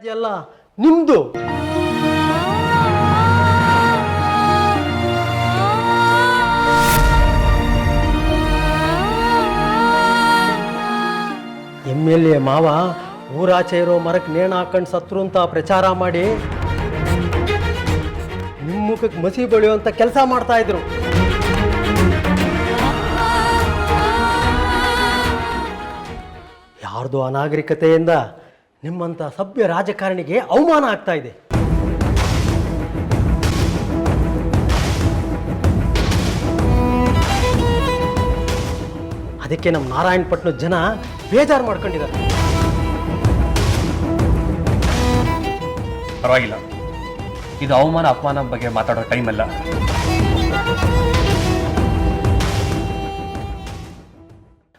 ಎಲ್ಲ ನಿಮ್ದು. MLA ಮಾವ ಊರಾಚೆ ಇರೋ ಮರಕ್ಕೆ ನೇಣು ಹಾಕೊಂಡು ಸತ್ರು ಅಂತ ಪ್ರಚಾರ ಮಾಡಿ ನಿಮ್ಮ ಮುಖಕ್ಕೆ ಮಸಿ ಬಳಿಯುವಂಥ ಕೆಲಸ ಮಾಡ್ತಾ ಇದ್ರು. ಯಾರ್ದು ಅನಾಗರಿಕತೆಯಿಂದ ನಿಮ್ಮಂಥ ಸಭ್ಯ ರಾಜಕಾರಣಿಗೆ ಅವಮಾನ ಆಗ್ತಾ ಇದೆ. ಅದಕ್ಕೆ ನಮ್ಮ ನಾರಾಯಣಪಟ್ಟಣದ ಜನ ಬೇಜಾರು ಮಾಡ್ಕೊಂಡಿದ್ದಾರೆ. ಪರವಾಗಿಲ್ಲ, ಇದು ಅವಮಾನ ಅಪಮಾನ ಬಗ್ಗೆ ಮಾತಾಡೋ ಟೈಮ್ ಅಲ್ಲ.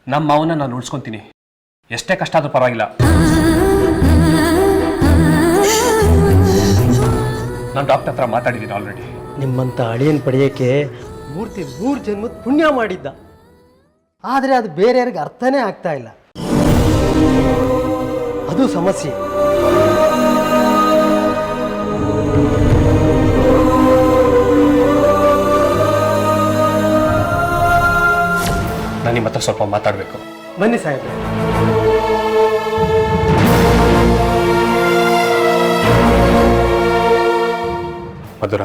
ನಮ್ಮ ಮಾವನ್ನ ನಾನು ಉಳಿಸ್ಕೊಂತೀನಿ, ಎಷ್ಟೇ ಕಷ್ಟ ಆದ್ರೂ ಪರವಾಗಿಲ್ಲ. ನಾನು ಡಾಕ್ಟರ್ ಹತ್ರ ಮಾತಾಡಿದ್ದೀನಿ ಆಲ್ರೆಡಿ. ನಿಮ್ಮಂಥ ಅಳಿಯನ್ ಪಡೆಯೋಕ್ಕೆ ಮೂರ್ತಿ 3 ಜನ್ಮದ ಪುಣ್ಯ ಮಾಡಿದ್ದ. ಆದರೆ ಅದು ಬೇರೆಯವ್ರಿಗೆ ಅರ್ಥನೇ ಆಗ್ತಾ ಇಲ್ಲ. ಅದು ಸಮಸ್ಯೆ. ನಾನು ನಿಮ್ಮ ಹತ್ರ ಸ್ವಲ್ಪ ಮಾತಾಡಬೇಕು. ಬನ್ನಿ ಸಾಹೇಬ್ರೆ. ಮಧುರ,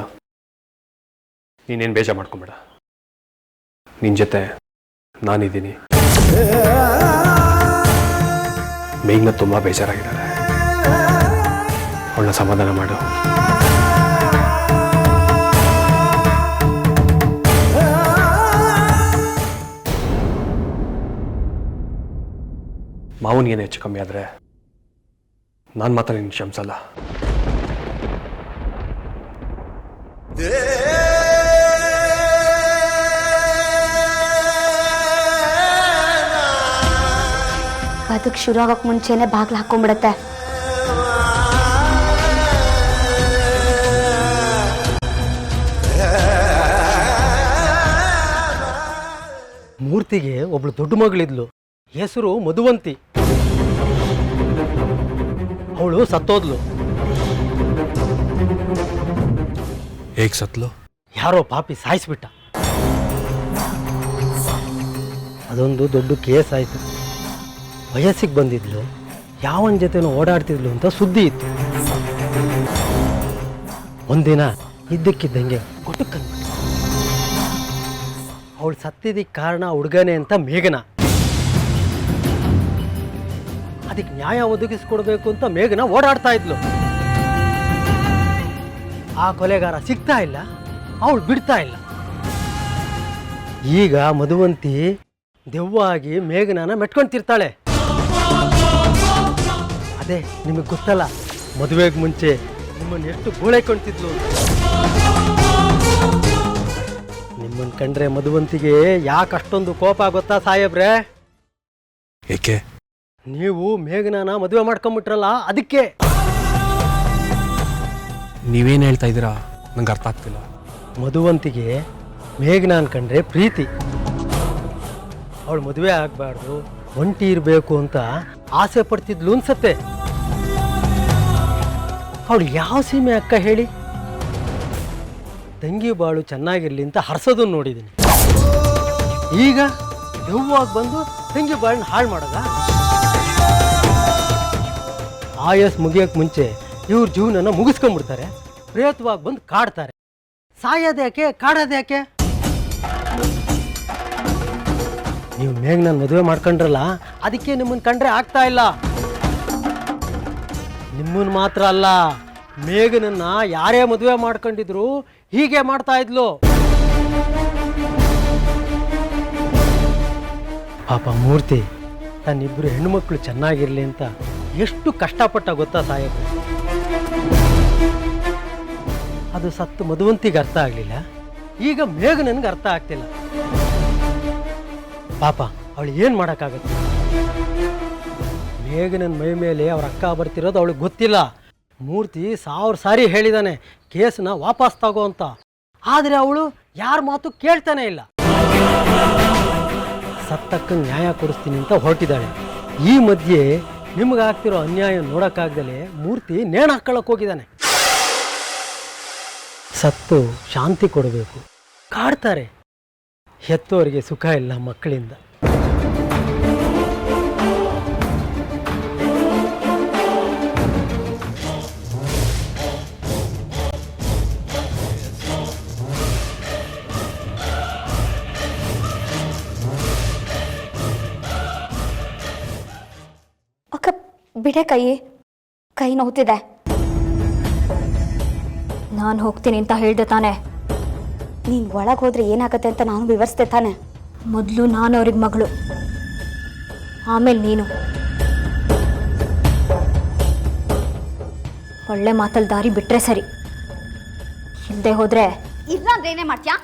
ನೀನೇನು ಬೇಜಾರು ಮಾಡ್ಕೊಂಬೇಡ. ನಿನ್ನ ಜೊತೆ ನಾನಿದ್ದೀನಿ. ಮೇಘ್ನ ತುಂಬ ಬೇಜಾರಾಗಿದ್ದಾರೆ, ಅವಳನ್ನ ಸಮಾಧಾನ ಮಾಡು. ಮಾವನಿಗೇನು ಹೆಚ್ಚು ಕಮ್ಮಿ ಆದರೆ ನಾನು ಮಾತ್ರ ನಿನ್ನ ಕ್ಷಮಿಸಲ್ಲ. ಬದುಕು ಶುರು ಆಗೋಕೆ ಮುಂಚೆನೆ ಬಾಗ್ಲು ಹಾಕೊಂಡ್ಬಿಡತ್ತೆ. ಮೂರ್ತಿಗೆ ಒಬ್ಳು ದೊಡ್ಡ ಮಗಳಿದ್ಲು, ಹೆಸರು ಮಧುವಂತಿ. ಅವಳು ಸತ್ತೋದ್ಲು. ಹೇಗೆ ಸತ್ಲು? ಯಾರೋ ಪಾಪಿ ಸಾಯಿಸ್ಬಿಟ್ಟ. ಅದೊಂದು ದೊಡ್ಡ ಕೇಸ್ ಆಯಿತು. ವಯಸ್ಸಿಗೆ ಬಂದಿದ್ಲು, ಯಾವನ ಜೊತೆನೂ ಓಡಾಡ್ತಿದ್ಲು ಅಂತ ಸುದ್ದಿ ಇತ್ತು. ಒಂದಿನ ಇದ್ದಕ್ಕಿದ್ದಂಗೆ ಕೊಟ್ಟಕ್ಕಂದ್ಬಿಟ್ಟು ಅವಳು ಸತ್ತಿದ್ದಕ್ಕೆ ಕಾರಣ ಹುಡುಗನೇ ಅಂತ ಮೇಘನ. ಅದಕ್ಕೆ ನ್ಯಾಯ ಒದಗಿಸ್ಕೊಡ್ಬೇಕು ಅಂತ ಮೇಘನ ಓಡಾಡ್ತಾ ಇದ್ಲು. ಆ ಕೊಲೆಗಾರ ಸಿಗ್ತಾ ಇಲ್ಲ, ಅವಳು ಬಿಡ್ತಾ ಇಲ್ಲ. ಈಗ ಮಧುವಂತಿ ದೆವ್ವಾಗಿ ಮೇಘನನ ಮೆಟ್ಕೊಂತಿರ್ತಾಳೆ. ಅದೇ ನಿಮಗೆ ಗೊತ್ತಲ್ಲ, ಮದುವೆಗೆ ಮುಂಚೆ ನಿಮ್ಮನ್ನು ಎಷ್ಟು ಗೋಳೈಕೊಂತಿದ್ಲು. ನಿಮ್ಮನ್ನು ಕಂಡ್ರೆ ಮಧುವಂತಿಗೆ ಯಾಕೆ ಅಷ್ಟೊಂದು ಕೋಪ ಗೊತ್ತಾ ಸಾಹೇಬ್ರೆ? ಏಕೆ? ನೀವು ಮೇಘನನ ಮದುವೆ ಮಾಡ್ಕೊಂಬಿಟ್ರಲ್ಲ, ಅದಕ್ಕೆ. ನೀವೇನು ಹೇಳ್ತಾ ಇದ್ದೀರಾ? ನಂಗೆ ಅರ್ಥ ಆಗ್ತಿಲ್ಲ. ಮಧುವಂತಿಗೆ ಮೇಘನನ್ ಕಂಡ್ರೆ ಪ್ರೀತಿ. ಅವಳು ಮದುವೆ ಆಗಬಾರ್ದು, ಒಂಟಿ ಇರಬೇಕು ಅಂತ ಆಸೆ ಪಡ್ತಿದ್ಲು ಅನ್ಸತ್ತೆ. ಅವಳು ಯಾವ ಸೀಮೆ ಅಕ್ಕ ಹೇಳಿ? ತಂಗಿ ಬಾಳು ಚೆನ್ನಾಗಿರ್ಲಿ ಅಂತ ಹರ್ಸೋದನ್ನು ನೋಡಿದ್ದೀನಿ. ಈಗ ದೆವ್ವಾಗಿ ಬಂದು ತಂಗಿ ಬಾಳನ್ನ ಹಾಳು ಮಾಡೋದ? ಆಯಸ್ ಮುಗಿಯೋಕೆ ಮುಂಚೆ ಇವ್ರ ಜೀವನನ ಮುಗಿಸ್ಕೊಂಡ್ಬಿಡ್ತಾರೆ, ಪ್ರೇತವಾಗಿ ಬಂದು ಕಾಡ್ತಾರೆ. ಸಾಯೋದ್ಯಾಕೆ, ಕಾಡೋದ್ಯಾಕೆ? ನೀವು ಮೇಘನ ಮದುವೆ ಮಾಡ್ಕೊಂಡ್ರಲ್ಲ, ಅದಕ್ಕೆ ನಿಮ್ಮನ್ನು ಕಂಡ್ರೆ ಆಗ್ತಾ ಇಲ್ಲ. ನಿಮ್ಮನ್ನು ಮಾತ್ರ ಅಲ್ಲ, ಮೇಘನನ್ನ ಯಾರೇ ಮದುವೆ ಮಾಡ್ಕೊಂಡಿದ್ರು ಹೀಗೆ ಮಾಡ್ತಾ ಇದ್ಲು. ಪಾಪ ಮೂರ್ತಿ ತನ್ನಿಬ್ಬರು ಹೆಣ್ಣುಮಕ್ಕಳು ಚೆನ್ನಾಗಿರ್ಲಿ ಅಂತ ಎಷ್ಟು ಕಷ್ಟಪಟ್ಟ ಗೊತ್ತಾ ಸಾಹೇಬ್ರೆ? ಅದು ಸತ್ತು ಮಧುವಂತಿಗೆ ಅರ್ಥ ಆಗಲಿಲ್ಲ, ಈಗ ಮೇಘನನ್ಗೆ ಅರ್ಥ ಆಗ್ತಿಲ್ಲ. ಪಾಪ ಅವಳು ಏನು ಮಾಡೋಕ್ಕಾಗತ್ತೆ? ಮೇಘನನ್ ಮೈ ಮೇಲೆ ಅವ್ರ ಅಕ್ಕ ಬರ್ತಿರೋದು ಅವಳಿಗೆ ಗೊತ್ತಿಲ್ಲ. ಮೂರ್ತಿ 1000 ಸಾರಿ ಹೇಳಿದಾನೆ ಕೇಸನ್ನ ವಾಪಸ್ ತಗೋ ಅಂತ, ಆದರೆ ಅವಳು ಯಾರ ಮಾತು ಕೇಳ್ತಾನೆ ಇಲ್ಲ. ಸತ್ತಕ್ಕಂಗೆ ನ್ಯಾಯ ಕೊಡಿಸ್ತೀನಿ ಅಂತ ಹೊರಟಿದ್ದಾಳೆ. ಈ ಮಧ್ಯೆ ನಿಮ್ಗಾಗ್ತಿರೋ ಅನ್ಯಾಯ ನೋಡೋಕ್ಕಾಗ್ದಲೇ ಮೂರ್ತಿ ನೇಣು ಹಾಕೊಳ್ಳೋಕೆ ಹೋಗಿದ್ದಾನೆ. ಸತ್ತು ಶಾಂತಿ ಕೊಡಬೇಕು, ಕಾಡ್ತಾರೆ. ಹೆತ್ತೋರಿಗೆ ಸುಖ ಇಲ್ಲ ಮಕ್ಕಳಿಂದ. ಅಕ್ಕ ಬಿಡೆ ಕೈ ನೋವ್ತಿದೆ. ನಾನು ಹೋಗ್ತೀನಿ ಅಂತ ಹೇಳ್ದೆ ತಾನೆ. ನೀನು ಒಳಗೆ ಹೋದ್ರೆ ಏನಾಗತ್ತೆ ಅಂತ ನಾನು ವಿವರಿಸ್ದೆ ತಾನೆ. ಮೊದಲು ನಾನು ಅವ್ರಿಗೆ ಮಗಳು, ಆಮೇಲೆ ನೀನು. ಒಳ್ಳೆ ಮಾತಲ್ಲಿ ದಾರಿ ಬಿಟ್ರೆ ಸರಿ, ಇಲ್ಲದೆ ಹೋದ್ರೆ ಇಲ್ಲಾಂದ್ರೆ ಏನೇ ಮಾಡ್ತೀಯಾ?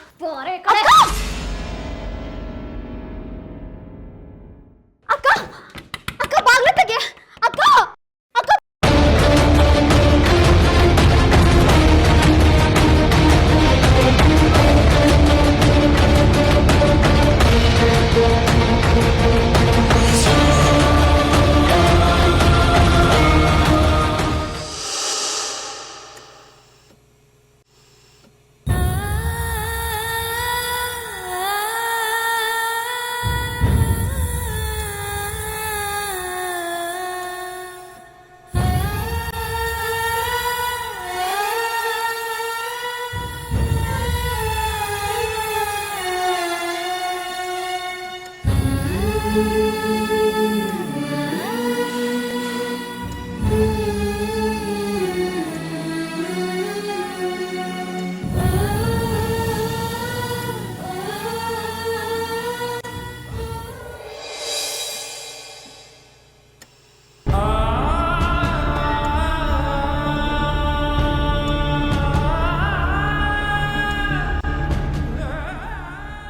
ಅಕ್ಕ ಅಕ್ಕ ಬಾಗ್ಲ ತೆಗೆ ಅಕ್ಕ.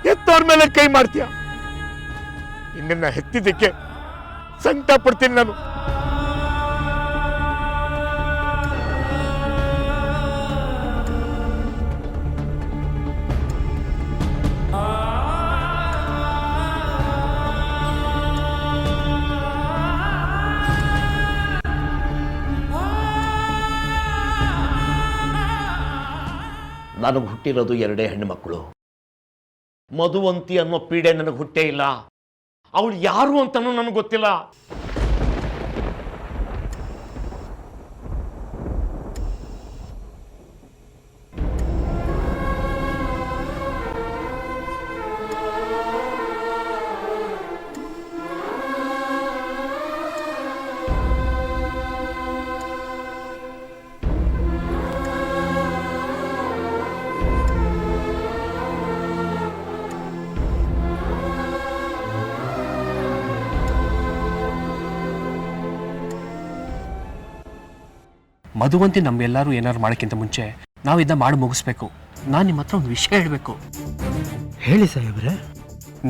ಹೆತ್ತವ್ರ ಮೇಲೆ ಕೈ ಮಾಡ್ತೀಯ? ನಿನ್ನ ಹೆತ್ತಿದ್ದಕ್ಕೆ ಸಂಕಟ ಪಡ್ತೀನಿ ನಾನು. ನನಗೆ ಹುಟ್ಟಿರೋದು 2 ಹೆಣ್ಣು ಮಕ್ಕಳು. ಮಧುವಂತಿ ಅನ್ನೋ ಪೀಡೆ ನನಗೆ ಹುಟ್ಟೇ ಇಲ್ಲ. ಅವಳು ಯಾರು ಅಂತನೂ ನನಗೆ ಗೊತ್ತಿಲ್ಲ. ಮಧುವಂತಿ ನಮ್ಗೆಲ್ಲರೂ ಏನಾದ್ರು ಮಾಡೋಕ್ಕಿಂತ ಮುಂಚೆ ನಾವು ಇದನ್ನ ಮಾಡಿ ಮುಗಿಸ್ಬೇಕು. ನಾನು ನಿಮ್ಮ ಹತ್ರ ಒಂದು ವಿಷಯ ಹೇಳಬೇಕು. ಹೇಳಿ ಸಾಹೇಬ್ರೆ.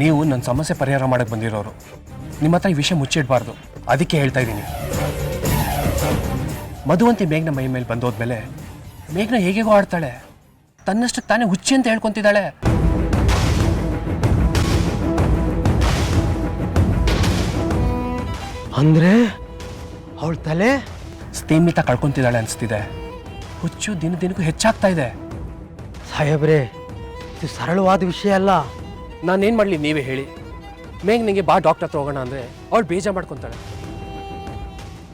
ನೀವು ನನ್ನ ಸಮಸ್ಯೆ ಪರಿಹಾರ ಮಾಡಕ್ಕೆ ಬಂದಿರೋರು. ನಿಮ್ಮ ಹತ್ರ ಈ ವಿಷಯ ಮುಚ್ಚಿಡಬಾರ್ದು, ಅದಕ್ಕೆ ಹೇಳ್ತಾ ಇದ್ದೀನಿ. ಮಧುವಂತಿ ಮೇಘ್ನ ಮೈ ಮೇಲೆ ಬಂದೋದ್ಮೇಲೆ ಮೇಘ್ನ ಹೇಗೇಗೋ ಆಡ್ತಾಳೆ. ತನ್ನಷ್ಟಕ್ಕೆ ತಾನೇ ಹುಚ್ಚಿ ಅಂತ ಹೇಳ್ಕೊಂತಿದ್ದಾಳೆ. ಅಂದ್ರೆ ಅವಳ ತಲೆ ಸ್ಥೀಮಿತ ಕಳ್ಕೊಂತಿದ್ದಾಳೆ ಅನಿಸ್ತಿದೆ. ಹುಚ್ಚು ದಿನಕ್ಕೂ ಹೆಚ್ಚಾಗ್ತಾ ಇದೆ. ಸಾಹೇಬ್ರೆ, ಇದು ಸರಳವಾದ ವಿಷಯ ಅಲ್ಲ. ನಾನೇನು ಮಾಡಲಿ ನೀವೇ ಹೇಳಿ. ಮೇಘ್ ನಿಂಗೆ ಬಾ ಡಾಕ್ಟರ್ ಹತ್ರ ಹೋಗೋಣ ಅಂದರೆ ಅವಳು ಬೇಜಾರು ಮಾಡ್ಕೊತಾಳೆ.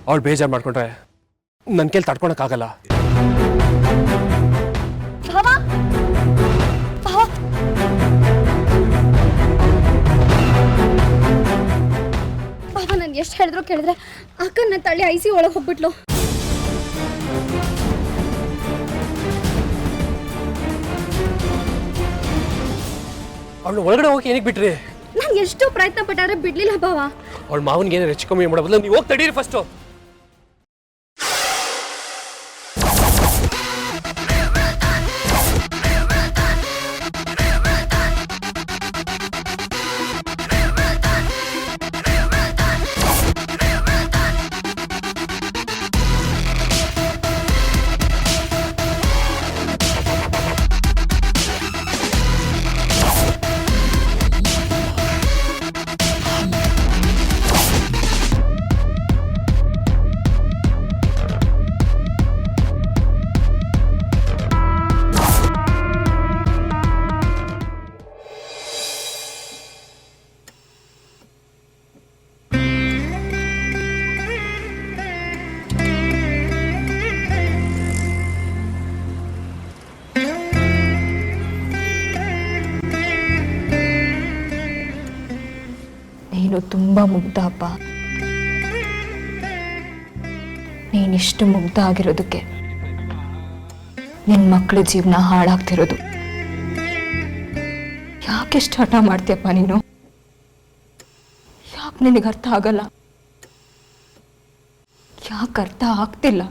ಅವಳು ಬೇಜಾರು ಮಾಡ್ಕೊಂಡ್ರೆ ನನ್ನ ಕೈಲಿ ತಡ್ಕೊಳಕ್ಕಾಗಲ್ಲ. ಬಾಬಾ ನಾನು ಎಷ್ಟು ಹೇಳಿದ್ರು ಕೇಳಿದ್ರೆ ಅಕ್ಕನ ತಳ್ಳಿ ಐಸಿ ಒಳಗೆ ಹೋಗ್ಬಿಟ್ಲು. ಅವಳು ಒಳಗಡೆ ಹೋಗಿ ಏನಕ್ಕೆ ಬಿಟ್ರಿ? ನಾನು ಎಷ್ಟು ಪ್ರಯತ್ನ ಪಟ್ಟಾರೆ ಬಿಡ್ಲಿಲ್ಲ ಬಾವ. ಅವಳ ಮಾವನಿಗೆ ಏನಾರು ಹೆಚ್ಚು ಕಮ್ಮಿ ಮಾಡೋ ಬದಲು ನೀವು ಹೋಗಿ ತಡೀರಿ ಫಸ್ಟು. ಅವಳು ತುಂಬ ಮುಗ್ಧ ಅಪ್ಪ. ನೀನಿಷ್ಟು ಮುಗ್ಧ ಆಗಿರೋದಕ್ಕೆ ನಿನ್ನ ಮಕ್ಕಳ ಜೀವನ ಹಾಳಾಗ್ತಿರೋದು. ಯಾಕೆಷ್ಟು ಹಠ ಮಾಡ್ತೀಯಪ್ಪ ನೀನು? ಯಾಕೆ ನಿನಗೆ ಅರ್ಥ ಆಗಲ್ಲ? ಯಾಕೆ ಅರ್ಥ ಆಗ್ತಿಲ್ಲ?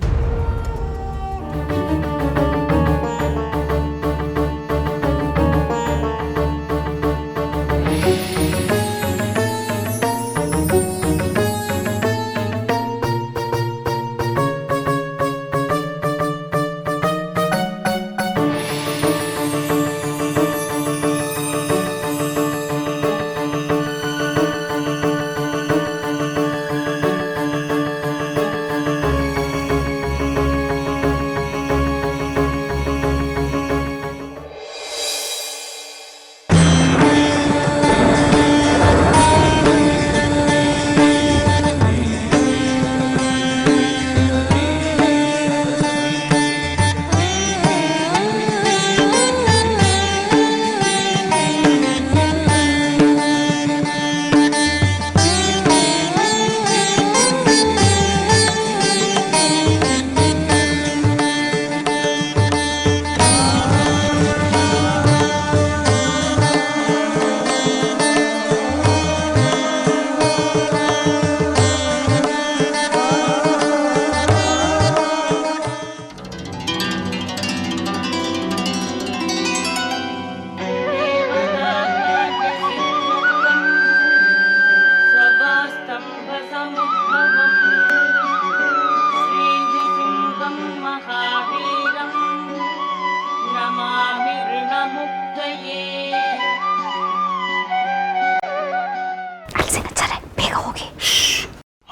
ಬೇಗ ಹೋಗಿ.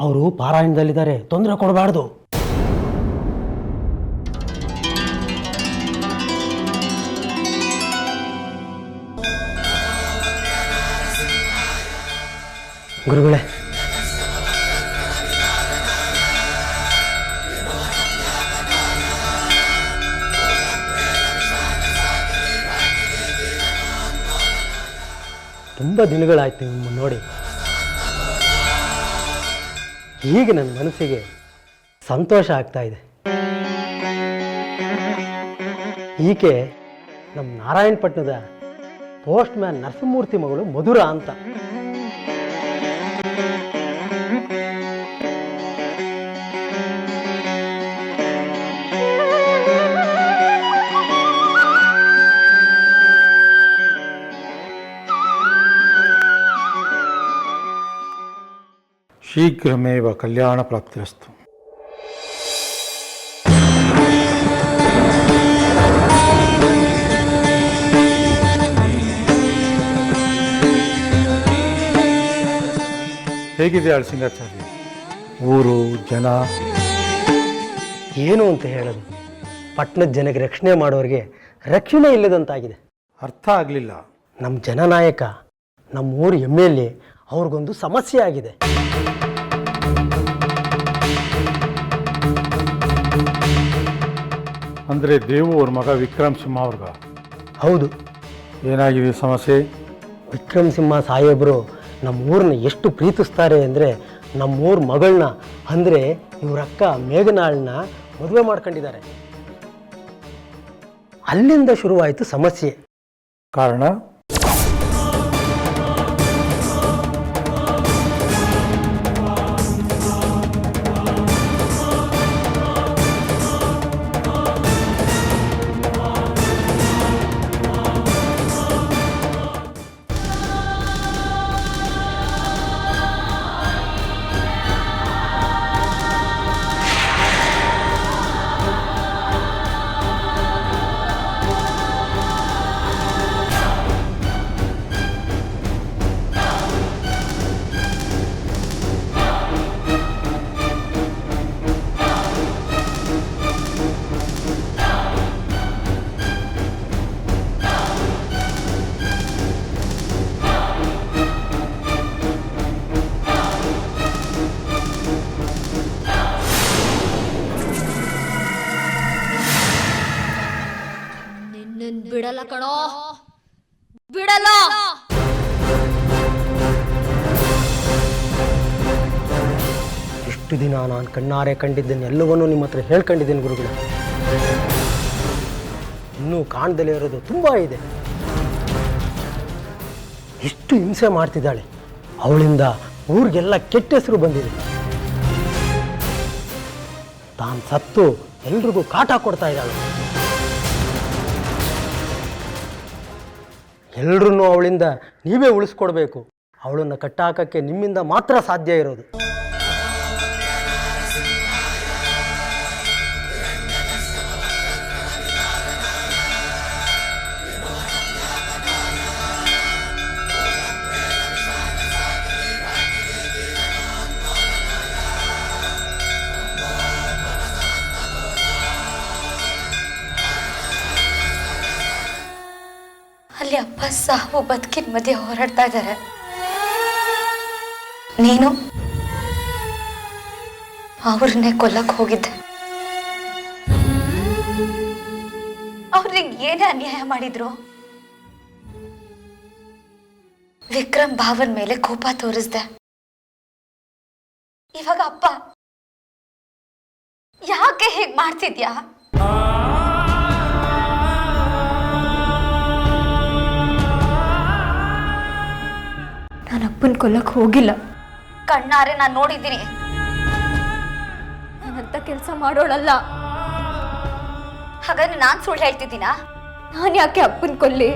ಅವರು ಪಾರಾಯಣದಲ್ಲಿದ್ದಾರೆ, ತೊಂದರೆ ಕೊಡಬಾರ್ದು. ಗುರುಗಳೇ, ತುಂಬ ದಿನಗಳಾಯ್ತು ನಿಮ್ಮನ್ನು ನೋಡಿ. ಈಗ ನನ್ನ ಮನಸ್ಸಿಗೆ ಸಂತೋಷ ಆಗ್ತಾ ಇದೆ. ಈಕೆ ನಮ್ಮ ನಾರಾಯಣಪಟ್ಟಣದ ಪೋಸ್ಟ್ ಮ್ಯಾನ್ ನರಸಿಂಹಮೂರ್ತಿ ಮಗಳು ಮಧುರ ಅಂತ. ಶೀಘ್ರಮೇವ ಕಲ್ಯಾಣ ಪ್ರಾಪ್ತಿರಸ್ತು. ಹೇಗಿದೆ ಅಳಸಿಂಗಾಚಾರ್ಯ? ಊರು ಜನ ಏನು ಅಂತ ಹೇಳೋದು? ಪಟ್ಟಣದ ಜನಕ್ಕೆ ರಕ್ಷಣೆ ಮಾಡೋರಿಗೆ ರಕ್ಷಣೆ ಇಲ್ಲದಂತಾಗಿದೆ. ಅರ್ಥ ಆಗಲಿಲ್ಲ. ನಮ್ಮ ಜನನಾಯಕ, ನಮ್ಮ ಊರು MLA ಅವ್ರಿಗೊಂದು ಸಮಸ್ಯೆ ಆಗಿದೆ. ಅಂದರೆ ದೇವು ಅವ್ರ ಮಗ ವಿಕ್ರಮ್ ಸಿಂಹ ಅವ್ರಿಗ? ಹೌದು. ಏನಾಗಿದೆ ಸಮಸ್ಯೆ? ವಿಕ್ರಮ್ ಸಿಂಹ ಸಾಹೇಬರು ನಮ್ಮ ಊರನ್ನ ಎಷ್ಟು ಪ್ರೀತಿಸ್ತಾರೆ ಅಂದರೆ ನಮ್ಮೂರ ಮಗಳನ್ನ, ಅಂದರೆ ಇವ್ರ ಅಕ್ಕ ಮೇಘನಾಳನ್ನ ಮದುವೆ ಮಾಡ್ಕೊಂಡಿದ್ದಾರೆ. ಅಲ್ಲಿಂದ ಶುರುವಾಯಿತು ಸಮಸ್ಯೆ. ಕಾರಣ? ಬಿಡಲ್ಲ ಕಣೋ, ಬಿಡಲ್ಲ. ಇಷ್ಟು ದಿನ ನಾನು ಕಣ್ಣಾರೆ ಕಂಡಿದ್ದನ್ನೆಲ್ಲವನ್ನೂ ನಿಮ್ಮ ಹತ್ರ ಹೇಳ್ಕೊಂಡಿದ್ದೀನಿ ಗುರುಗಳೇ. ಇನ್ನೂ ಕಾಣದಲ್ಲೇ ಇರೋದು ತುಂಬ ಇದೆ. ಎಷ್ಟು ಹಿಂಸೆ ಮಾಡ್ತಿದ್ದಾಳೆ, ಅವಳಿಂದ ಊರಿಗೆಲ್ಲ ಕೆಟ್ಟ ಹೆಸರು ಬಂದಿದೆ. ತಾನು ಸತ್ತು ಎಲ್ರಿಗೂ ಕಾಟ ಕೊಡ್ತಾ ಇದ್ದಾಳೆ. ಎಲ್ರೂ ಅವಳಿಂದ ನೀವೇ ಉಳಿಸ್ಕೊಡ್ಬೇಕು. ಅವಳನ್ನು ಕಟ್ಟಾಕಕ್ಕೆ ನಿಮ್ಮಿಂದ ಮಾತ್ರ ಸಾಧ್ಯ ಇರೋದು. ಅಲ್ಲಿ ಅಪ್ಪ ಸಾವು ಬದುಕಿನ ಮಧ್ಯೆ ಹೋರಾಡ್ತಾ ಇದ್ದಾರೆ. ನೀನು ಅವ್ರನ್ನೇ ಕೊಲ್ಲಕ್ ಹೋಗಿದ್ದೆ. ಅವ್ರಿಗೆ ಏನೇ ಅನ್ಯಾಯ ಮಾಡಿದ್ರು, ವಿಕ್ರಮ್ ಭಾವನ್ ಮೇಲೆ ಕೋಪ ತೋರಿಸ್ದೆ. ಇವಾಗ ಅಪ್ಪ ಯಾಕೆ ಹೇಗ್ ಮಾಡ್ತಿದ್ಯಾ? ನಾನು ಅಪ್ಪನ ಕೊಲ್ಲಕ್ಕೆ ಹೋಗಿಲ್ಲ. ಕಣ್ಣಾರೆ ನಾನು ನೋಡಿದ್ದೀನಿ. ನಾನಂತ ಕೆಲಸ ಮಾಡೋಳಲ್ಲ. ಹಾಗಾದ್ರೆ ನಾನು ಸುಳ್ಳು ಹೇಳ್ತಿದ್ದೀನಾ? ನಾನು ಯಾಕೆ ಅಪ್ಪನ ಕೊಲ್ಲಿ?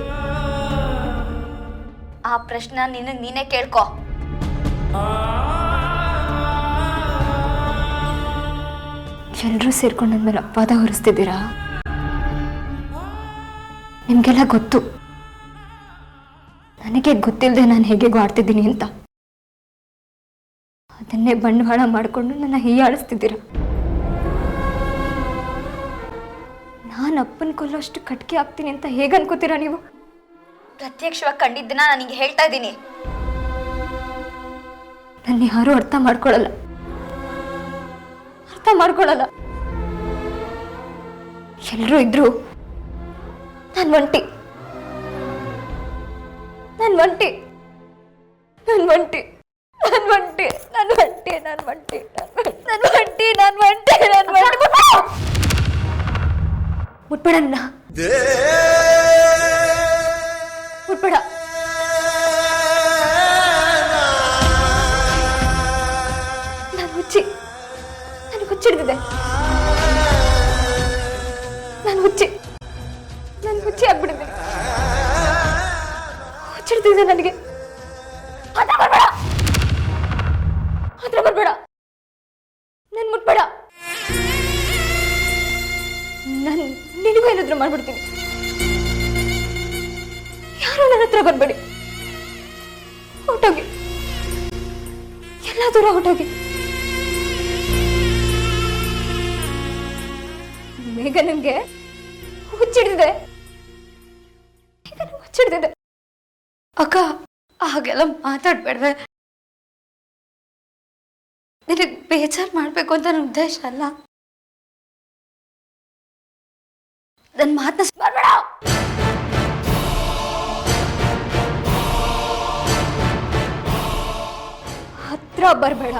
ಆ ಪ್ರಶ್ನೆ ನೀನೇ ಕೇಳ್ಕೊ. ಎಲ್ಲರೂ ಸೇರ್ಕೊಂಡು ನನ್ನ ಮೇಲೆ ಅಪವಾದ ಹೊರಿಸ್ತಿದ್ದೀರಾ? ನಿಮ್ಗೆಲ್ಲ ಗೊತ್ತು, ನನಗೆ ಗೊತ್ತಿಲ್ಲದೆ ನಾನು ಹೇಗೆ ಆಡ್ತಿದ್ದೀನಿ ಅಂತ. ಅದನ್ನೇ ಬಂಡವಾಳ ಮಾಡಿಕೊಂಡು ನನ್ನ ಹೀಯಾಳಿಸ್ತಿದ್ದೀರ. ನಾನು ಅಪ್ಪನ ಕೊಲ್ಲೋಷ್ಟು ಕಟ್ಕೆ ಆಗ್ತೀನಿ ಅಂತ ಹೇಗೆ ಅನ್ಕೋತೀರಾ ನೀವು? ಪ್ರತ್ಯಕ್ಷವಾಗಿ ಕಂಡಿದ್ದನ್ನ ನನಗೆ ಹೇಳ್ತಾ ಇದ್ದೀನಿ. ನನ್ನ ಯಾರು ಅರ್ಥ ಮಾಡ್ಕೊಳ್ಳಲ್ಲ. ಎಲ್ಲರೂ ಇದ್ರು ನಾನು ಒಂಟಿ. ಮುಟ್ಬೇಡ ನನ್ನ, ಮುಟ್ಬೇಡ. ನಾನು ಹುಚ್ಚಿಡ್ದಿದೆ. ನಾನು ಹುಚ್ಚಿ ಆಗ್ಬಿಟ್ಟಿದ್ದೀನಿ. ಹುಚ್ಚಿಡ್ತಿದ್ದೆ ನನಗೆ. ಹತ್ರ ಬರ್ಬೇಡ, ನನ್ ಮುಟ್ಬೇಡ. ನಾನು ನಿನಗೂ ಏನಾದ್ರೂ ಮಾಡ್ಬಿಡ್ತೀನಿ. ಯಾರು ನನ್ನ ಹತ್ರ ಬರ್ಬೇಡಿ. ಹೊರಟೋಗಿ, ಎಲ್ಲ ದೂರ ಹೊರಟೋಗಿ. ಬೇಗ ನಿಮ್ಗೆ ಹುಚ್ಚಿಡ್ದಿದೆ. ಅಕ್ಕ, ಹಾಗೆಲ್ಲ ಮಾತಾಡ್ಬೇಡ್ವೆ. ನಿನಗೆ ಬೇಜಾರು ಮಾಡ್ಬೇಕು ಅಂತ ನನ್ನ ಉದ್ದೇಶ ಅಲ್ಲ. ನನ್ನ ಮಾತನ್ನ ಬರ್ಬೇಡ. ಹತ್ರ ಬರ್ಬೇಡ.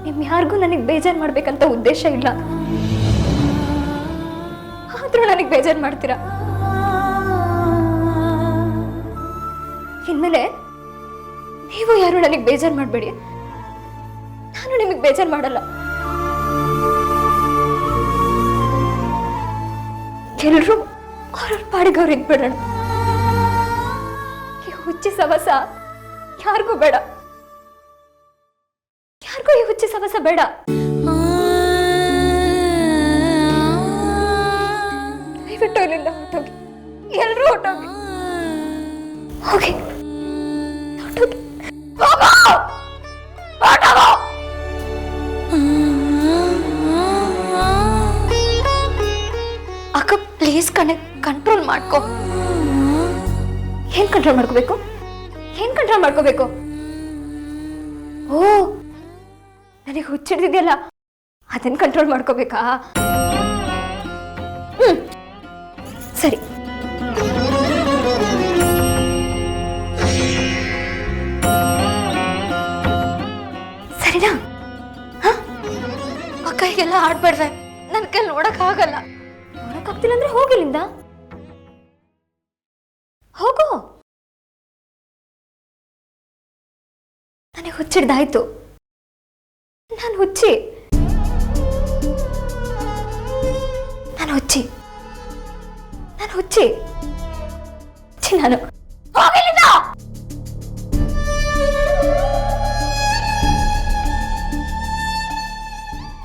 ನಿಮ್ ಯಾರಿಗೂ ನನಗೆ ಬೇಜಾರು ಮಾಡ್ಬೇಕಂತ ಉದ್ದೇಶ ಇಲ್ಲ. ಆದ್ರೂ ನನಗೆ ಬೇಜಾರು ಮಾಡ್ತೀರಾ. ಇನ್ಮೇಲೆ ನೀವು ಯಾರು ನನಗೆ ಬೇಜಾರು ಮಾಡಬೇಡಿ. ನಾನು ನಿಮಗೆ ಬೇಜಾರು ಮಾಡಲ್ಲ. ಎಲ್ಲರೂ ಅವ್ರ ಪಾಡಿಗೆ ಅವ್ರು ಇದ್ಬಿಡೋಣ. ಈ ಹುಚ್ಚಿ ಸವಸ ಯಾರಿಗೂ ಬೇಡ. ಯಾರಿಗೂ ಈ ಹುಚ್ಚಿ ಸವಸ ಬೇಡ. ದಯವಿಟ್ಟು ಇಲ್ಲಿಂದ ಹೊರಟೋಗಿ. ಎಲ್ಲರೂ ಹೊರಟೋಗಿ. ಹೋಗಿ, ಹೊರಟೋಗಿ. ಅಕ್ಕ, ಪ್ಲೀಸ್ ಕಂಟ್ರೋಲ್ ಮಾಡ್ಕೋ. ಏನ್ ಕಂಟ್ರೋಲ್ ಮಾಡ್ಕೋಬೇಕು? ಓ, ನನಗೆ ಹುಚ್ಚಿಡ್ದಿದೆಯಲ್ಲ, ಅದನ್ನ ಕಂಟ್ರೋಲ್ ಮಾಡ್ಕೋಬೇಕಾ? ಸರಿ. ಕಳ್ಳ ಕೈಗೆಲ್ಲ ಆಡ್ಬೇಡ್ವೆ, ನನ್ನ ಕೈ ನೋಡಕ್ ಆಗಲ್ಲ. ನೋಡಕ್ ಆಗ್ತಿಲ್ಲ ಅಂದ್ರೆ ಹೋಗಿಲ್ಲಿಂದ ಹೋಗು. ನನಗೆ ಹುಚ್ಚಿಡ್ದಾಯ್ತು. ನಾನು ಹುಚ್ಚಿ ನಾನು ಹುಚ್ಚಿ ನಾನು ಹುಚ್ಚಿ ನಾನು ಹೋಗಿಲ್ಲಿಂದ.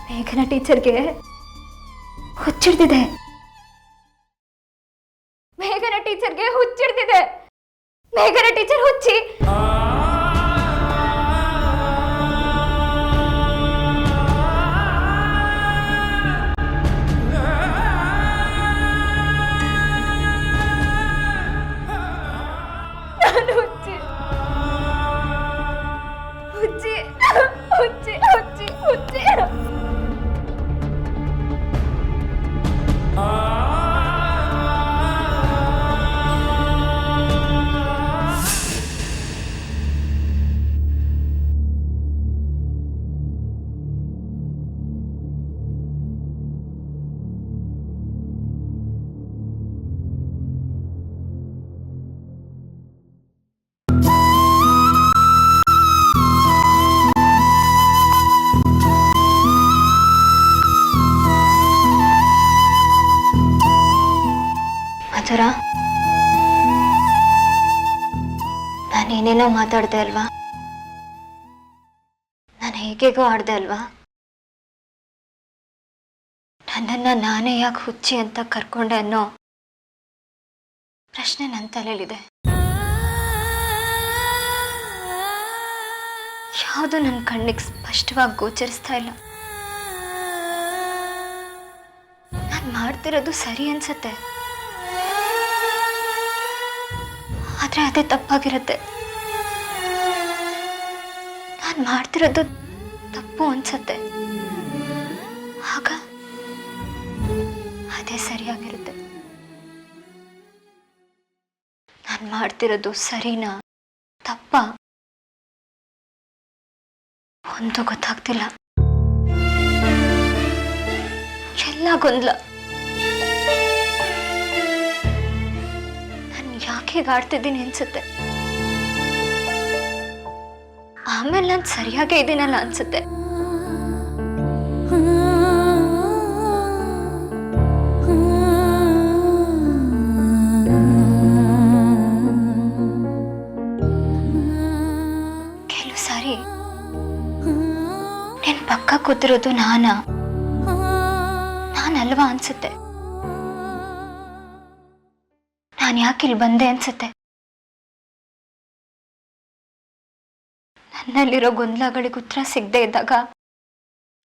ಮೇಘನ ಟೀಚರ್ಗೆ ಹುಚ್ಚಿಡ್ದಿದೆ. ಮೇಘನ ಟೀಚರ್ಗೆ ಹುಚ್ಚಿಡ್ದಿದೆ. ಮೇಘನ ಟೀಚರ್ ಹುಚ್ಚಿ. ನಾನು ಹುಚ್ಚಿ ಹುಚ್ಚಿ ಹುಚ್ಚಿ ಹುಚ್ಚಿ ಹುಚ್ಚಿ. ಮಧುರ, ನಾನೇನೇನೋ ಮಾತಾಡ್ದೆ ಅಲ್ವಾ? ನಾನು ಹೇಗೇಗೋ ಆಡ್ದೆ ಅಲ್ವಾ? ನನ್ನನ್ನ ನಾನೇ ಯಾಕೆ ಹುಚ್ಚಿ ಅಂತ ಕರ್ಕೊಂಡೆ ಅನ್ನೋ ಪ್ರಶ್ನೆ ನನ್ನ ತಲೆಯಲ್ಲಿದೆ. ಯಾವುದು ನನ್ನ ಕಣ್ಣಿಗೆ ಸ್ಪಷ್ಟವಾಗಿ ಗೋಚರಿಸ್ತಾ ಇಲ್ಲ. ನಾನು ಮಾಡ್ತಿರೋದು ಸರಿ ಅನ್ಸತ್ತೆ, ಆದ್ರೆ ಅದೇ ತಪ್ಪಾಗಿರುತ್ತೆ. ನಾನು ಮಾಡ್ತಿರೋದು ತಪ್ಪು ಅನ್ಸತ್ತೆ, ಆಗ ಅದೇ ಸರಿಯಾಗಿರುತ್ತೆ. ನಾನು ಮಾಡ್ತಿರೋದು ಸರಿನಾ ತಪ್ಪ ಒಂದು ಗೊತ್ತಾಗ್ತಿಲ್ಲ. ಎಲ್ಲ ಗೊಂದಲ. ಯಾಕೆ ಆಡ್ತಿದ್ದೀನಿ ಅನ್ಸುತ್ತೆ. ಆಮೇಲೆ ನಾನು ಸರಿಯಾಗೇ ಇದ್ದೀನಲ್ಲ ಅನ್ಸುತ್ತೆ. ಕೆಲವು ಸಾರಿ ನಿನ್ ಪಕ್ಕ ಕೂತಿರೋದು ನಾನಲ್ವಾ ಅನ್ಸುತ್ತೆ. ನಾನು ಯಾಕೆ ಇಲ್ಲಿ ಬಂದೆ ಅನ್ಸುತ್ತೆ. ನನ್ನಲ್ಲಿರೋ ಗೊಂದಲಗಳಿಗೆ ಉತ್ತರ ಸಿಗದೆ ಇದ್ದಾಗ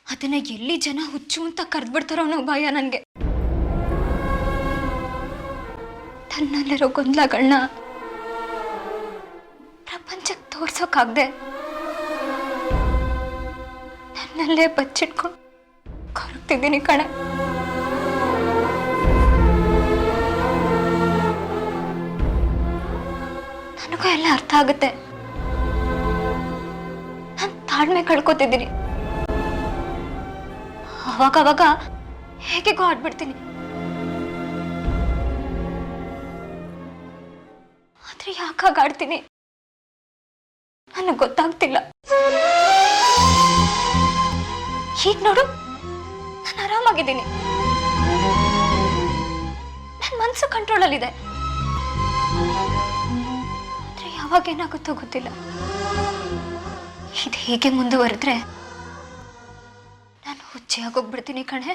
ಅದನ್ನ ಎಲ್ಲಿ ಜನ ಹುಚ್ಚು ಅಂತ ಕರೆದ್ಬಿಡ್ತಾರೋ ಅನ್ನೋ ಭಯ ನನಗೆ. ನನ್ನಲ್ಲಿರೋ ಗೊಂದಲಗಳನ್ನ ಪ್ರಪಂಚಕ್ಕೆ ತೋರ್ಸೋಕಾಗ್ದೆ ನನ್ನಲ್ಲೇ ಬಚ್ಚಿಟ್ಕೊಂಡು ಕೊರಗ್ತಿದ್ದೀನಿ ಕಣೆ. ನನಗೂ ಎಲ್ಲ ಅರ್ಥ ಆಗುತ್ತೆ. ನಾನು ತಾಳ್ಮೆ ಕಳ್ಕೊತಿದ್ದೀನಿ. ಅವಾಗ ಹೇಗೆಗೋ ಆಡ್ಬಿಡ್ತೀನಿ. ಆದ್ರೆ ಯಾಕಾಗ ಆಡ್ತೀನಿ ನನಗೆ ಗೊತ್ತಾಗ್ತಿಲ್ಲ. ಈಗ ನೋಡು, ನಾನು ಆರಾಮಾಗಿದ್ದೀನಿ. ನನ್ನ ಮನಸ್ಸು ಕಂಟ್ರೋಲಲ್ಲಿದೆ. ಯಾವಾಗ ಏನಾಗುತ್ತೋ ಗೊತ್ತಿಲ್ಲ. ಇದು ಹೀಗೆ ಮುಂದುವರೆದ್ರೆ ನಾನು ಹುಚ್ಚಿಯಾಗೋಗ್ಬಿಡ್ತೀನಿ ಕಣೆ.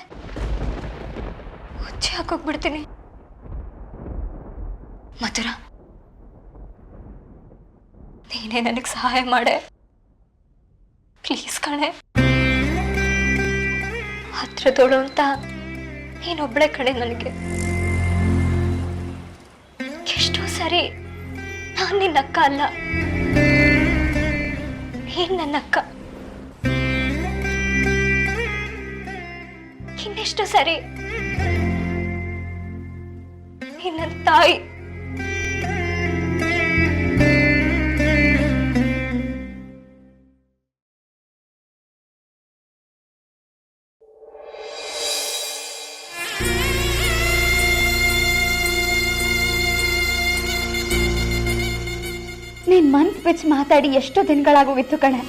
ಹುಚ್ಚಿಯಾಗೋಗ್ಬಿಡ್ತೀನಿ. ಮಧುರ, ನೀನೇ ನನಗೆ ಸಹಾಯ ಮಾಡೆ ಪ್ಲೀಸ್ ಕಣೆ. ಹತ್ರದೋಳು ಅಂತ ನೀನೊಬ್ಳೆ ಕಣೆ ನನಗೆ. ಎಷ್ಟೋ ಸರಿ ನಾನು ನಿನ್ನ ಅಕ್ಕ ಅಲ್ಲ, ನೀನ್ ನನ್ನ ಅಕ್ಕ. ಇನ್ನೆಷ್ಟು ಸರಿ ನೀನ್ ನನ್ನ ತಾಯಿ. ನೀನ್ ಮನ್ಸ್ ಬಿಚ್ಚಿ ಮಾತಾಡಿ ಎಷ್ಟೋ ದಿನಗಳಾಗೋಗಿತ್ತು ಕಣೆ.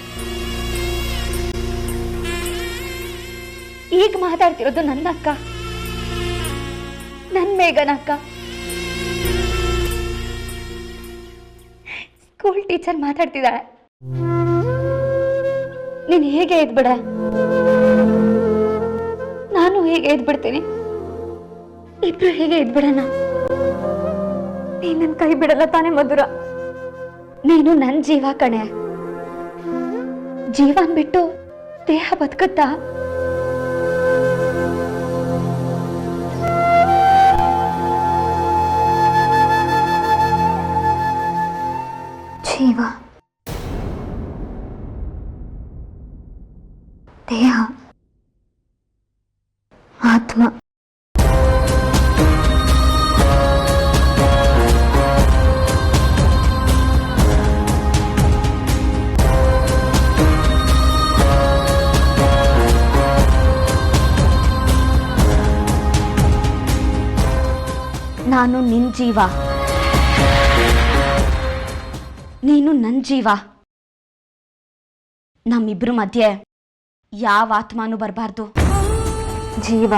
ಈಗ ಮಾತಾಡ್ತಿರೋದು ನನ್ನ ಅಕ್ಕ, ನನ್ ಮೇಘನ ಅಕ್ಕ. School teacher ಮಾತಾಡ್ತಿದ್ದಾಳೆ. ನೀನ್ ಹೇಗೆ ಎದ್ಬಿಡ, ನಾನು ಹೇಗೆ ಎದ್ಬಿಡ್ತೀನಿ, ಇಬ್ರು ಹೇಗೆ ಎದ್ಬಿಡಣ. ನೀನ್ ನನ್ ಕೈ ಬಿಡಲ್ಲ ತಾನೆ ಮಧುರ. ನೀನು ನನ್ ಜೀವ ಕಣೆ. ಜೀವನ್ ಬಿಟ್ಟು ದೇಹ ಬದುಕುತ್ತಾ? ಜೀವ, ದೇಹ, ಆತ್ಮ. ನಾನು ನಿನ್ ಜೀವ, ನೀನು ನನ್ ಜೀವ. ನಮ್ಮಿಬ್ರು ಮಧ್ಯೆ ಯಾವ ಆತ್ಮನೂ ಬರಬಾರ್ದು. ಜೀವ,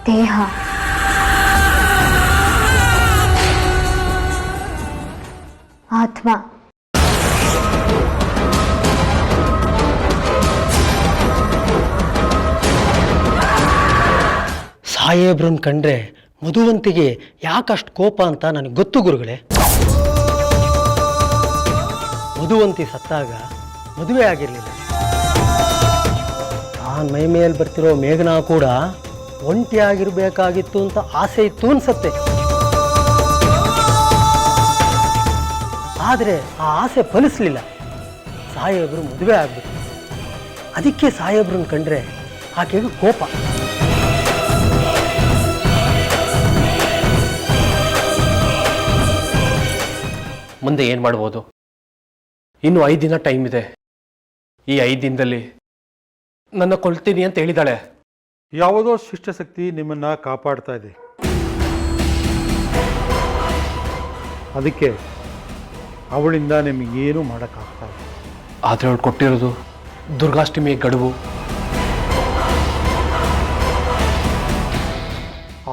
ದೇಹ, ಆತ್ಮ. ಸಾಹೇಬ್ರನ್ ಕಂಡ್ರೆ ಮಧುವಂತಿಗೆ ಯಾಕಷ್ಟು ಕೋಪ ಅಂತ ನನಗೆ ಗೊತ್ತು ಗುರುಗಳೇ. ಮಧುವಂತಿ ಸತ್ತಾಗ ಮದುವೆ ಆಗಿರಲಿಲ್ಲ. ನಾನು ಮೈ ಮೇಲೆ ಬರ್ತಿರೋ ಮೇಘನಾ ಕೂಡ ಒಂಟಿಯಾಗಿರ್ಬೇಕಾಗಿತ್ತು ಅಂತ ಆಸೆ ಇತ್ತು ಅನ್ಸತ್ತೆ. ಆದರೆ ಆ ಆಸೆ ಫಲಿಸಲಿಲ್ಲ. ಸಾಹೇಬರು ಮದುವೆ ಆಗ್ಬಿಟ್ಟು, ಅದಕ್ಕೆ ಸಾಹೇಬ್ರನ್ನ ಕಂಡ್ರೆ ಆಕೆಗೆ ಕೋಪ. ಮುಂದೆ ಏನು ಮಾಡ್ಬೋದು? ಇನ್ನು 5 ದಿನ ಟೈಮ್ ಇದೆ. ಈ 5 ದಿನದಲ್ಲಿ ನನ್ನ ಕೊಲ್ತೀನಿ ಅಂತ ಹೇಳಿದಾಳೆ. ಯಾವುದೋ ಶಿಷ್ಟಶಕ್ತಿ ನಿಮ್ಮನ್ನ ಕಾಪಾಡ್ತಾ ಇದೆ. ಅದಕ್ಕೆ ಅವಳಿಂದ ನಿಮಗೇನು ಮಾಡೋಕ್ಕಾಗ್ತಾ ಇಲ್ಲ. ಆದರೆ ಅವಳು ಕೊಟ್ಟಿರೋದು ದುರ್ಗಾಷ್ಟಮಿಯ ಗಡುವು.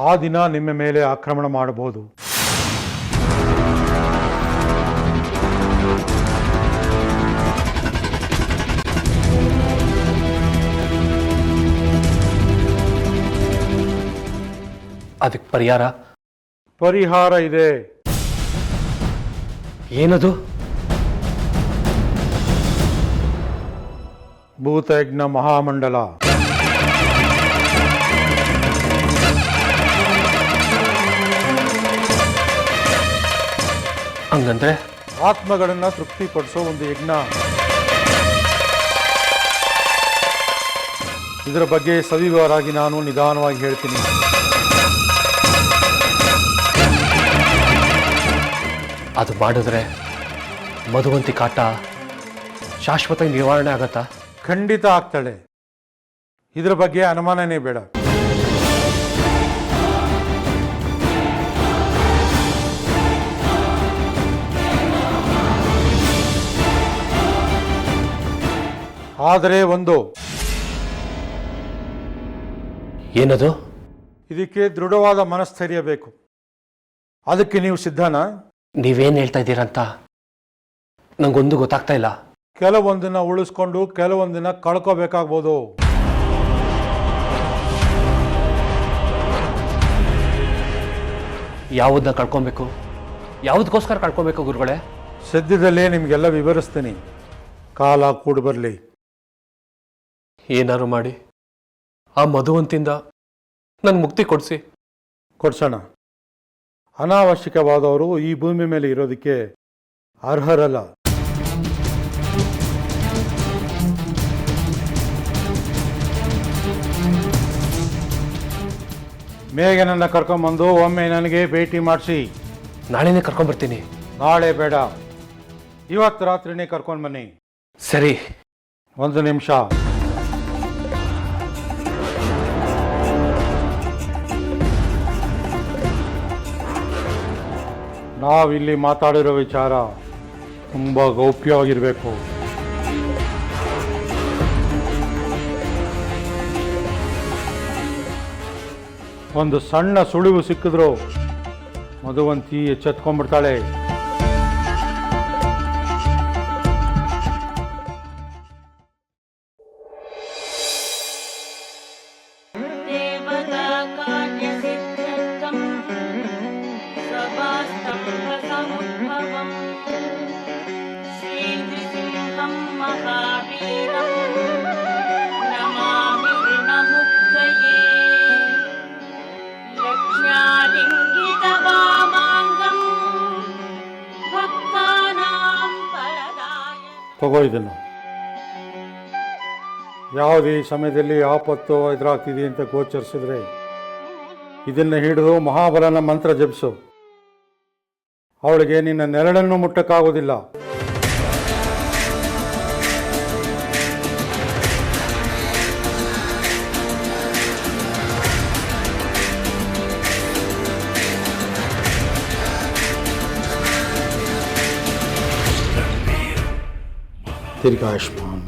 ಆ ದಿನ ನಿಮ್ಮ ಮೇಲೆ ಆಕ್ರಮಣ ಮಾಡಬಹುದು. ಅದಕ್ಕೆ ಪರಿಹಾರ ಇದೆ. ಏನದು? ಭೂತಯಜ್ಞ ಮಹಾಮಂಡಲ. ಹಂಗಂದ್ರೆ ಆತ್ಮಗಳನ್ನ ತೃಪ್ತಿಪಡಿಸೋ ಒಂದು ಯಜ್ಞ. ಇದರ ಬಗ್ಗೆ ಸವಿವರಾಗಿ ನಾನು ನಿಧಾನವಾಗಿ ಹೇಳ್ತೀನಿ. ಅದು ಮಾಡಿದ್ರೆ ಮಧುವಂತಿ ಕಾಟ ಶಾಶ್ವತ ನಿವಾರಣೆ ಆಗತ್ತಾ? ಖಂಡಿತ ಆಗ್ತಾಳೆ. ಇದರ ಬಗ್ಗೆ ಅನುಮಾನನೇ ಬೇಡ. ಆದರೆ ಒಂದು, ಏನದು? ಇದಕ್ಕೆ ದೃಢವಾದ ಮನಸ್ಥೈರ್ಯ ಬೇಕು. ಅದಕ್ಕೆ ನೀವು ಸಿದ್ಧನಾ? ನೀವೇನು ಹೇಳ್ತಾ ಇದ್ದೀರಂತ ನಂಗೊಂದು ಗೊತ್ತಾಗ್ತಾ ಇಲ್ಲ. ಕೆಲವೊಂದನ್ನ ಉಳಿಸ್ಕೊಂಡು ಕೆಲವೊಂದನ್ನ ಕಳ್ಕೋಬೇಕಾಗ್ಬೋದು. ಯಾವುದನ್ನ ಕಳ್ಕೊಬೇಕು? ಯಾವುದಕ್ಕೋಸ್ಕರ ಕಳ್ಕೊಬೇಕು ಗುರುಗಳೇ? ಸದ್ಯದಲ್ಲೇ ನಿಮಗೆಲ್ಲ ವಿವರಿಸ್ತೀನಿ. ಕಾಲ ಕೂಡಿ ಬರಲಿ. ಏನಾರು ಮಾಡಿ ಆ ಮಧುವಂತಿಂದ ನನ್ನ ಮುಕ್ತಿ ಕೊಡ್ಸೋಣ. ಅನಾವಶ್ಯಕವಾದವರು ಈ ಭೂಮಿ ಮೇಲೆ ಇರೋದಕ್ಕೆ ಅರ್ಹರಲ್ಲ. ಮೇಘನನ್ನ ಕರ್ಕೊಂಬಂದು ಒಮ್ಮೆ ನನಗೆ ಭೇಟಿ ಮಾಡಿಸಿ. ನಾಳೆನೇ ಕರ್ಕೊಂಡ್ಬರ್ತೀನಿ. ನಾಳೆ ಬೇಡ, ಇವತ್ತು ರಾತ್ರಿನೇ ಕರ್ಕೊಂಡು ಬನ್ನಿ. ಸರಿ. 1 ನಿಮಿಷ. ನಾವಿಲ್ಲಿ ಮಾತಾಡಿರೋ ವಿಚಾರ ತುಂಬ ಗೌಪ್ಯವಾಗಿರಬೇಕು. ಒಂದು ಸಣ್ಣ ಸುಳಿವು ಸಿಕ್ಕಿದ್ರು ಮಧುವಂತಿ ಎಚ್ಚೆತ್ಕೊಂಡ್ಬಿಡ್ತಾಳೆ. देवताकार्यसिद्ध्यर्थं सभास्तम्भसमुद्भवं श्रीनृसिंहं महावीरं नमामि ऋणमुक्तये लक्ष्यालिङ्गितवामाङ्गं भक्तानां परदाय. ತಗೋ ಇದನ್ನು. ಯಾವುದೇ ಸಮಯದಲ್ಲಿ ಆಪತ್ತು ಎದುರಾಗ್ತಿದೆ ಅಂತ ಗೋಚರಿಸಿದ್ರೆ ಇದನ್ನು ಹಿಡಿದು ಮಹಾಬಲನ ಮಂತ್ರ ಜಪಿಸು. ಅವಳಿಗೆ ನಿನ್ನ ನೆರಳನ್ನು ಮುಟ್ಟಕ್ಕಾಗೋದಿಲ್ಲ. ದೀರ್ಘಾಯುಷ್ಮಾನ್.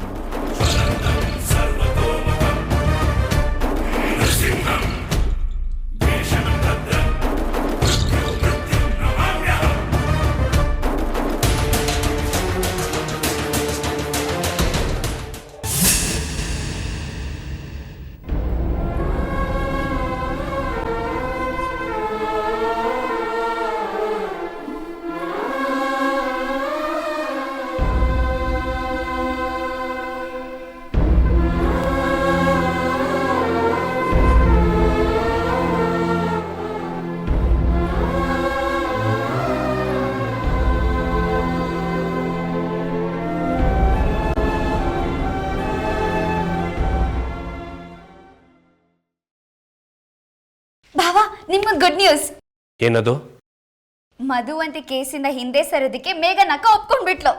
ಭಾವ, ನಿಮ್ಗೊಂದು ಗುಡ್ ನ್ಯೂಸ್. ಏನದು? ಮಧುವಂತಿ ಕೇಸಿಂದ ಹಿಂದೆ ಸರೋದಕ್ಕೆ ಮೇಘನ್ ಅಕ್ಕ ಒಪ್ಕೊಂಡ್ಬಿಟ್ಲು.